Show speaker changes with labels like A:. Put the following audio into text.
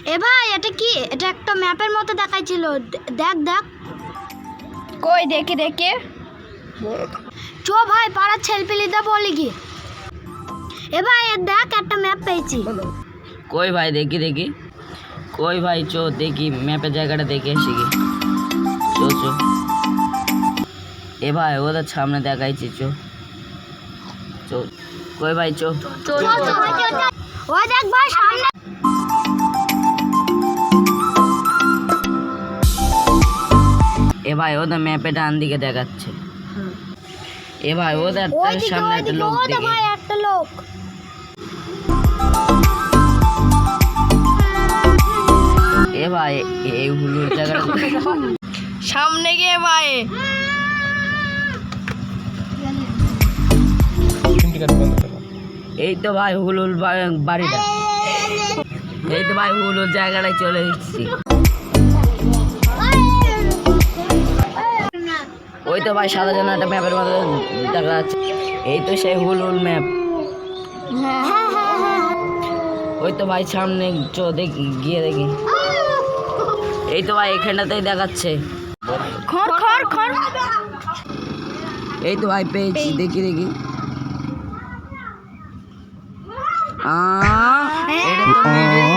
A: এ ভাই এটা কি? এটা একটা ম্যাপের মতো দেখাইছিল। দেখ দেখ।
B: কই দেখি দেখি।
A: চো ভাই পাড়ার ছেলপিলিতে বলি কি। এ ভাই দেখ একটা ম্যাপ পেয়েছি।
C: কই ভাই দেখি দেখি। কই ভাই চো দেখি ম্যাপের জায়গাটা দেখে আসি কি। চো চো। এ ভাই ওদের সামনে দেখাইছি চো চো। কই ভাই চো।
A: চো চো ওই দেখ ভাই সামনে।
C: এ ভাই ওদের ম্যাপে ডান দিকে দেখাচ্ছে। এ ভাই ওদের
A: ওইদিকে
C: সামনে একটা লোক
A: ওইদিকে
C: দেখি।
A: ভাই একটা লোক।
C: এ ভাই এই হুলুর জায়গাটা
B: সামনে গিয়ে ভাই
C: এই তো ভাই হুলুল বাড়িটা। এই তো ভাই হুলুর জায়গাটায় চলে এসেছি। ওই তো ভাই সাদা জন্য একটা ম্যাপের মতো দেখা যাচ্ছে। এই তো সেই হুলুল ম্যাপ। ওই তো ভাই সামনে চো দেখি গিয়ে দেখি। এই তো ভাই এখানটাতেই দেখাচ্ছে।
B: খর খর খর।
C: এই তো ভাই পেয়েছি দেখি দেখি। এটা তো মিডিল